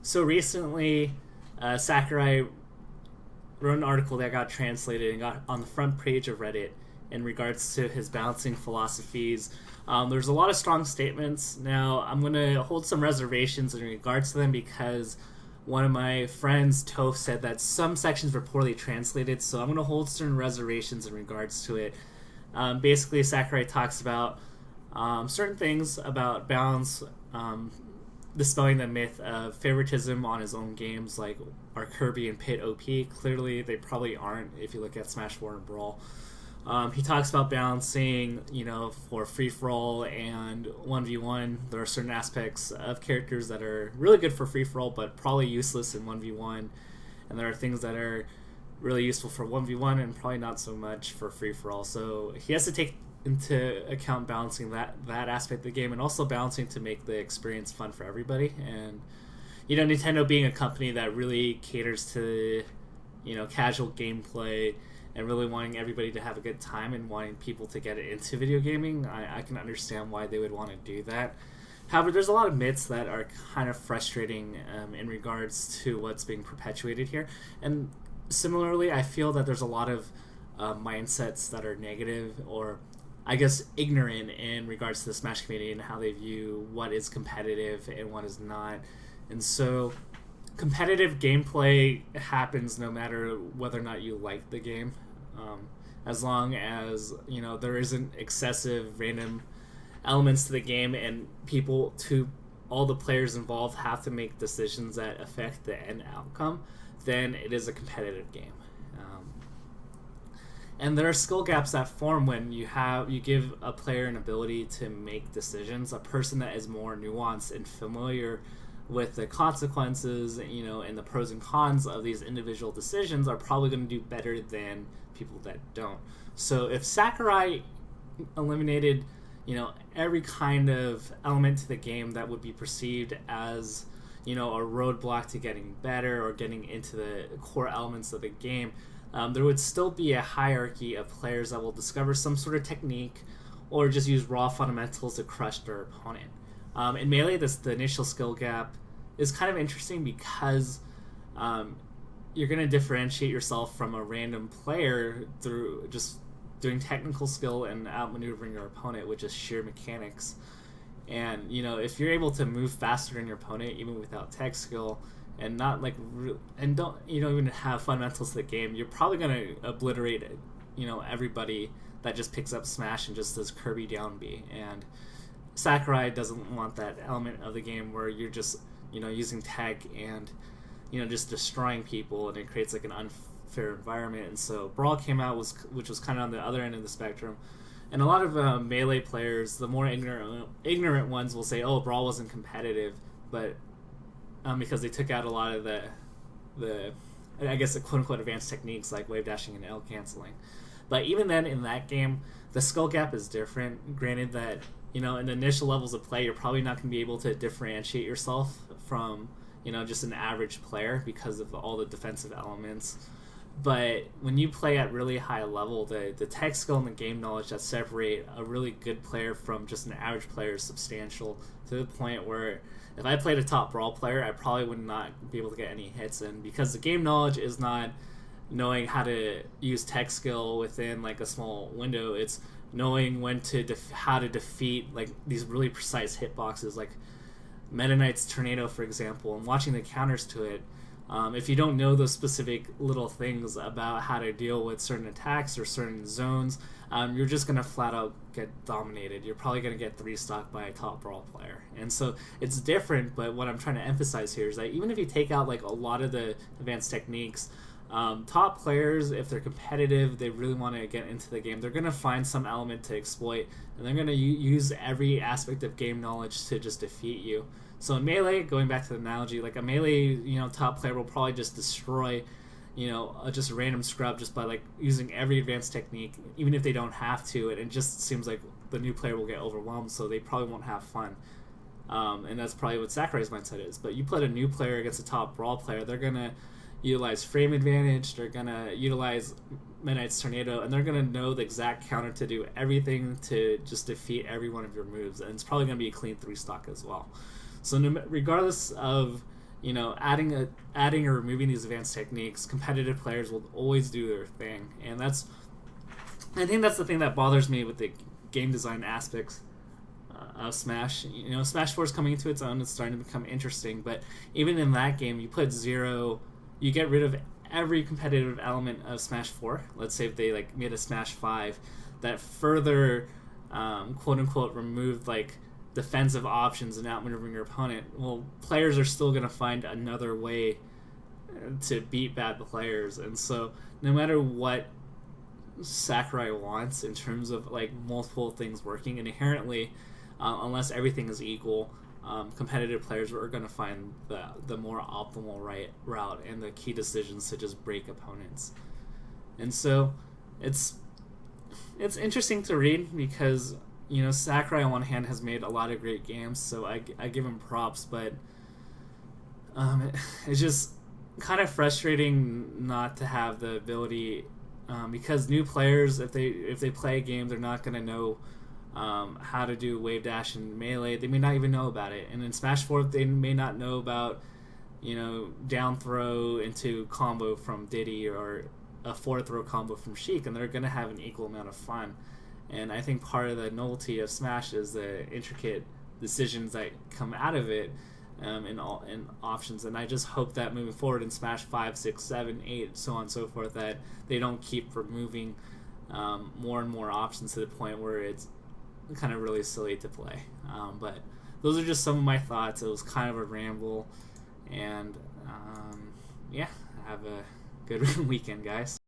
So recently, Sakurai wrote an article that got translated and got on the front page of Reddit in regards to his balancing philosophies. There's a lot of strong statements. Now, I'm going to hold some reservations in regards to them because one of my friends, Toph, said that some sections were poorly translated, so I'm going to hold certain reservations in regards to it. Basically, Sakurai talks about certain things about balance, dispelling the myth of favoritism on his own games, like are Kirby and Pit OP. Clearly, they probably aren't if you look at Smash 4 and Brawl. He talks about balancing, for free for all and 1v1. There are certain aspects of characters that are really good for free for all, but probably useless in 1v1. And there are things that are really useful for 1v1 and probably not so much for free for all. So he has to take into account balancing that aspect of the game and also balancing to make the experience fun for everybody. And Nintendo being a company that really caters to casual gameplay and really wanting everybody to have a good time and wanting people to get into video gaming, I can understand why they would want to do that. However, there's a lot of myths that are kind of frustrating in regards to what's being perpetuated here. And similarly, I feel that there's a lot of mindsets that are negative or, I guess, ignorant in regards to the Smash community and how they view what is competitive and what is not. And so competitive gameplay happens no matter whether or not you like the game. As long as there isn't excessive random elements to the game and all the players involved have to make decisions that affect the end outcome, then it is a competitive game. And there are skill gaps that form when you give a player an ability to make decisions. A person that is more nuanced and familiar with the consequences, and the pros and cons of these individual decisions are probably going to do better than people that don't. So if Sakurai eliminated, every kind of element to the game that would be perceived as, a roadblock to getting better or getting into the core elements of the game, there would still be a hierarchy of players that will discover some sort of technique or just use raw fundamentals to crush their opponent. In Melee, the initial skill gap is kind of interesting because you're going to differentiate yourself from a random player through just doing technical skill and outmaneuvering your opponent, which is sheer mechanics. And if you're able to move faster than your opponent, even without tech skill, and not and don't even have fundamentals to the game, you're probably going to obliterate everybody that just picks up Smash and just does Kirby down B. And Sakurai doesn't want that element of the game where you're just using tech and just destroying people, and it creates like an unfair environment. And so Brawl came out, which was kind of on the other end of the spectrum. And a lot of Melee players, the more ignorant ones, will say, "Oh, Brawl wasn't competitive," but because they took out a lot of the I guess the quote unquote advanced techniques like wave dashing and L canceling. But even then, in that game, the skill gap is different. Granted that in the initial levels of play, you're probably not going to be able to differentiate yourself from just an average player because of all the defensive elements. But when you play at really high level, the tech skill and the game knowledge that separate a really good player from just an average player is substantial, to the point where if I played a top Brawl player, I probably would not be able to get any hits in, because the game knowledge is not knowing how to use tech skill within like a small window. It's knowing when to how to defeat like these really precise hitboxes, like Meta Knight's Tornado, for example, and watching the counters to it. If you don't know those specific little things about how to deal with certain attacks or certain zones, you're just going to flat out get dominated. You're probably going to get 3-stock by a top Brawl player. And so it's different, but what I'm trying to emphasize here is that even if you take out like a lot of the advanced techniques, top players, if they're competitive, they really want to get into the game, they're going to find some element to exploit, and they're going to use every aspect of game knowledge to just defeat you. So in Melee, going back to the analogy, like a Melee, top player will probably just destroy, just a random scrub just by like using every advanced technique, even if they don't have to. And it just seems like the new player will get overwhelmed, so they probably won't have fun. And that's probably what Sakurai's mindset is. But you put a new player against a top Brawl player, they're gonna utilize frame advantage, they're gonna utilize Meta Knight's Tornado, and they're gonna know the exact counter to do everything to just defeat every one of your moves, and it's probably gonna be a clean 3-stock as well. So regardless of adding or removing these advanced techniques, competitive players will always do their thing, and I think that's the thing that bothers me with the game design aspects of Smash. Smash 4 is coming into its own. It's starting to become interesting, but even in that game, you get rid of every competitive element of Smash 4. Let's say if they made a Smash 5 that further quote unquote removed defensive options and outmaneuvering your opponent. Well, players are still going to find another way to beat bad players, and so no matter what Sakurai wants in terms of multiple things working, and inherently, unless everything is equal, competitive players are going to find the more optimal route and the key decisions to just break opponents. And so it's interesting to read because Sakurai on one hand has made a lot of great games, so I give him props, but it's just kind of frustrating not to have the ability, because new players, if they play a game, they're not going to know how to do wave dash and melee. They may not even know about it, and in Smash 4 they may not know about down throw into combo from Diddy or a forward throw combo from Sheik, and they're going to have an equal amount of fun. And I think part of the novelty of Smash is the intricate decisions that come out of it, in options. And I just hope that moving forward in Smash 5, 6, 7, 8, so on and so forth, that they don't keep removing more and more options to the point where it's kind of really silly to play. But those are just some of my thoughts. It was kind of a ramble. And yeah, have a good weekend, guys.